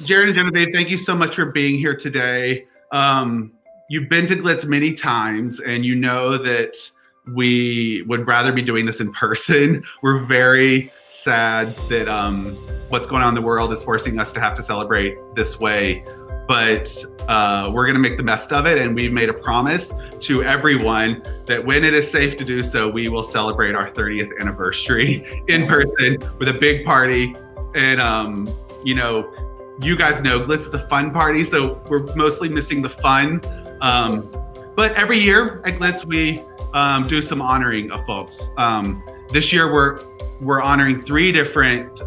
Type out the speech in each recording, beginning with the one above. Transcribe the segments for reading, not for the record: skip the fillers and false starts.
Jared and Genevieve, thank you so much for being here today. You've been to Glitz many times, and you know that we would rather be doing this in person. We're very sad that what's going on in the world is forcing us to have to celebrate this way. But we're going to make the best of it, and we've made a promise to everyone that when it is safe to do so, we will celebrate our 30th anniversary in person with a big party. And you guys know Glitz is a fun party, so we're mostly missing the fun. But every year at Glitz, we do some honoring of folks. This year, we're honoring 3 different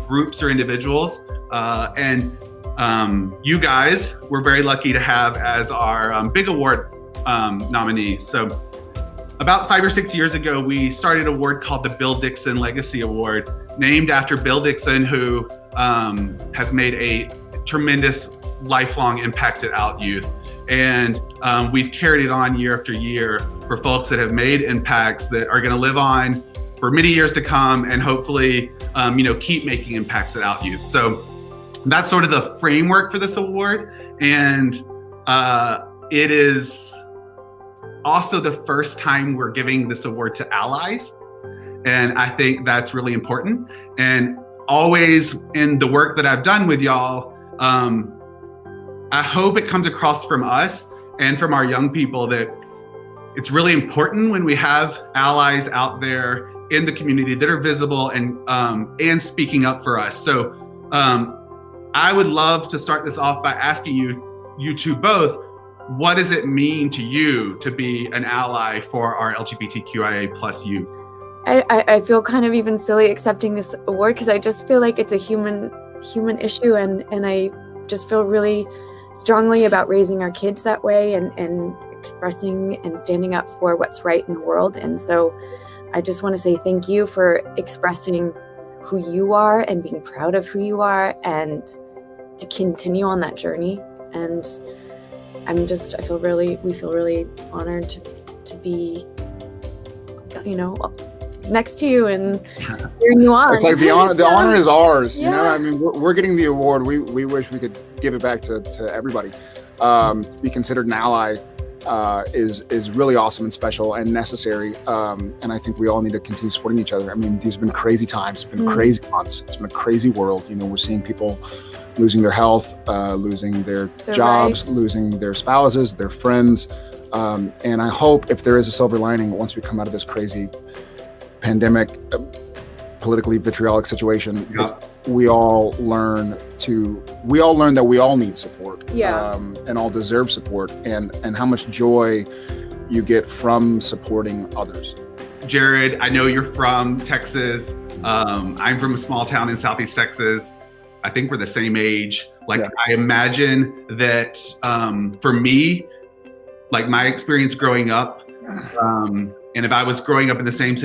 groups or individuals, and you guys, we're very lucky to have as our big award nominees. So about 5 or 6 years ago, we started an award called the Bill Dixon Legacy Award, named after Bill Dixon, who has made a tremendous lifelong impact at Out Youth. And we've carried it on year after year for folks that have made impacts that are going to live on for many years to come, and hopefully, keep making impacts at Out Youth. So that's sort of the framework for this award. And it is also the first time we're giving this award to allies. And I think that's really important. And always in the work that I've done with y'all, I hope it comes across from us and from our young people that it's really important when we have allies out there in the community that are visible and speaking up for us. So I would love to start this off by asking you two both, what does it mean to you to be an ally for our LGBTQIA plus youth? I feel kind of even silly accepting this award because I just feel like it's a human issue, and I just feel really strongly about raising our kids that way and expressing and standing up for what's right in the world. And so I just want to say thank you for expressing who you are and being proud of who you are, and to continue on that journey. And we feel really honored to be, next to you and cheering you on. It's like the honor is ours. Yeah. I mean, we're getting the award. We wish we could give it back to everybody. Be considered an ally is really awesome and special and necessary. And I think we all need to continue supporting each other. I mean, these have been crazy times. It's been crazy months. It's been a crazy world. We're seeing people losing their health, losing their jobs, losing their spouses, their friends. And I hope if there is a silver lining once we come out of this crazy pandemic, politically vitriolic situation, we all learn that we all need support, and all deserve support, and how much joy you get from supporting others. Jared, I know you're from Texas. I'm from a small town in Southeast Texas. I think we're the same age. I imagine that for me, my experience growing up, and if I was growing up in the same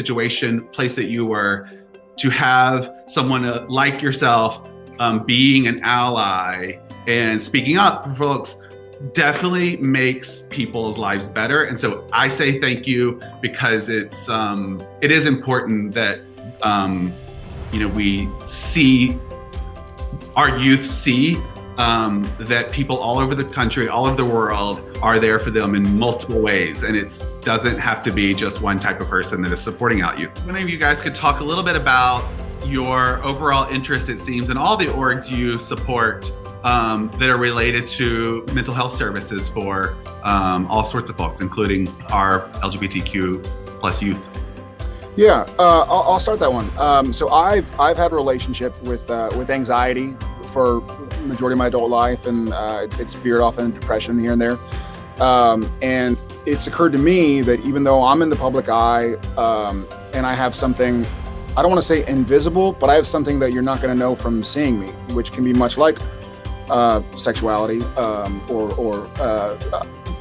place that you were, to have someone like yourself being an ally and speaking up for folks definitely makes people's lives better. And so I say thank you, because it is important that we see, our youth see that people all over the country, all over the world are there for them in multiple ways. And it doesn't have to be just one type of person that is supporting Out Youth. One of you guys could talk a little bit about your overall interest, it seems, in all the orgs you support that are related to mental health services for all sorts of folks, including our LGBTQ plus youth. Yeah, I'll start that one. So I've had a relationship with anxiety for majority of my adult life, and it's veered off into depression here and there. And it's occurred to me that even though I'm in the public eye, and I have something, I don't want to say invisible, but I have something that you're not going to know from seeing me, which can be much like sexuality or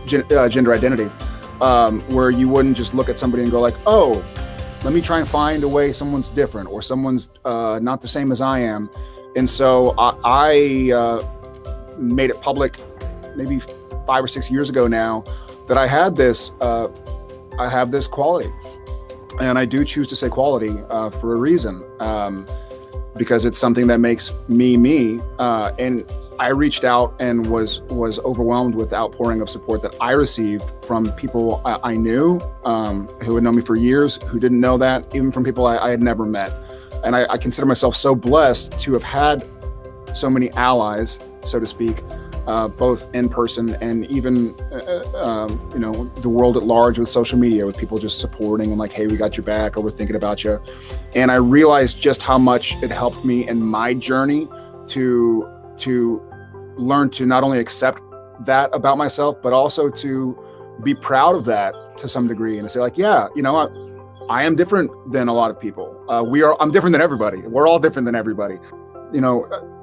gender identity, where you wouldn't just look at somebody and go like, oh, let me try and find a way someone's different or someone's not the same as I am. And so I made it public maybe 5 or 6 years ago now that I have this quality. And I do choose to say quality for a reason, because it's something that makes me. And I reached out and was overwhelmed with the outpouring of support that I received from people I knew, who had known me for years, who didn't know that, even from people I had never met. And I consider myself so blessed to have had so many allies, so to speak, both in person and even, the world at large with social media, with people just supporting and like, hey, we got your back, or we're thinking about you. And I realized just how much it helped me in my journey to learn to not only accept that about myself, but also to be proud of that to some degree, and to say like, yeah, I am different than a lot of people. I'm different than everybody. We're all different than everybody.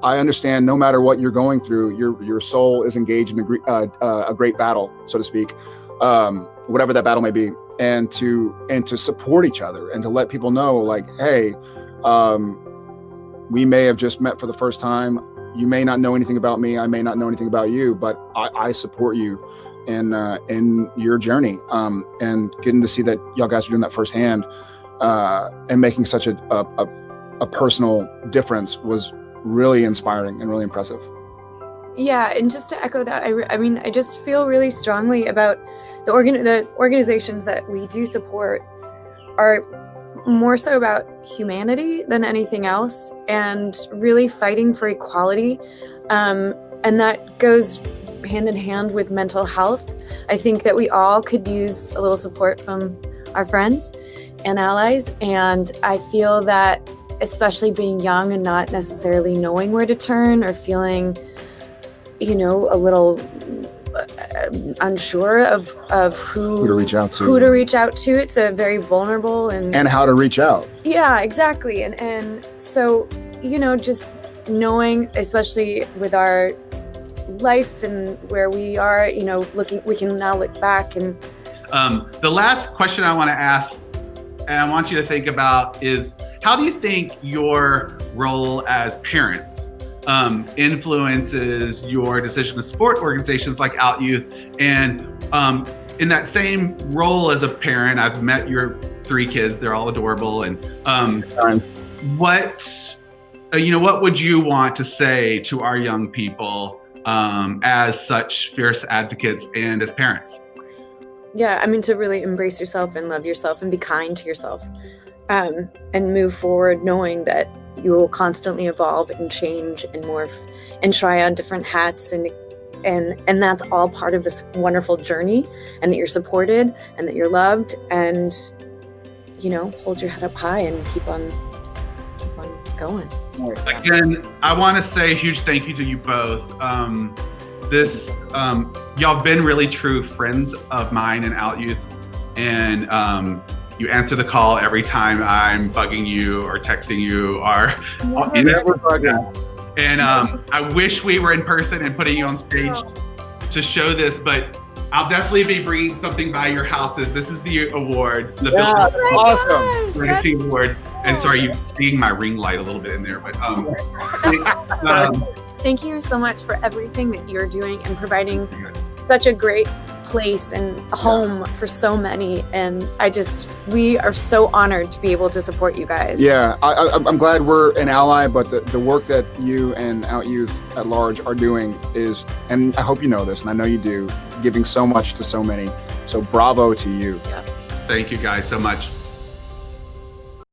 I understand no matter what you're going through, your soul is engaged in a great battle, so to speak, whatever that battle may be, and to support each other and to let people know like, hey, we may have just met for the first time. You may not know anything about me. I may not know anything about you, but I support you in your journey. And getting to see that y'all guys are doing that firsthand, and making such a personal difference was really inspiring and really impressive. Yeah, and just to echo that, I just feel really strongly about the organizations that we do support are more so about humanity than anything else, and really fighting for equality. And that goes hand in hand with mental health. I think that we all could use a little support from our friends and allies. And I feel that, especially being young and not necessarily knowing where to turn, or feeling, a little unsure of who to reach out to. It's a very vulnerable and how to reach out. Yeah, exactly. And so, just knowing, especially with our life and where we are, we can now look back. And the last question I want to ask, and I want you to think about, is how do you think your role as parents influences your decision to support organizations like Out Youth? And in that same role as a parent, I've met your 3 kids. They're all adorable. And what would you want to say to our young people as such fierce advocates and as parents? Yeah, to really embrace yourself and love yourself and be kind to yourself, and move forward knowing that you will constantly evolve and change and morph and try on different hats, and that's all part of this wonderful journey, and that you're supported and that you're loved, and hold your head up high and keep on going. Again, I want to say a huge thank you to you both. Y'all been really true friends of mine in Out Youth, and you answer the call every time I'm bugging you or texting you, or Never bugging. And I wish we were in person and putting you on stage to show this, but I'll definitely be bringing something by your houses. This is the award, the awesome Legacy Award. And sorry, you're seeing my ring light a little bit in there, but thank you so much for everything that you're doing and providing such a great place and home for so many. And we are so honored to be able to support you guys. Yeah, I'm glad we're an ally, but the work that you and Out Youth at large are doing is, and I hope you know this, and I know you do, giving so much to so many. So bravo to you. Yeah. Thank you guys so much.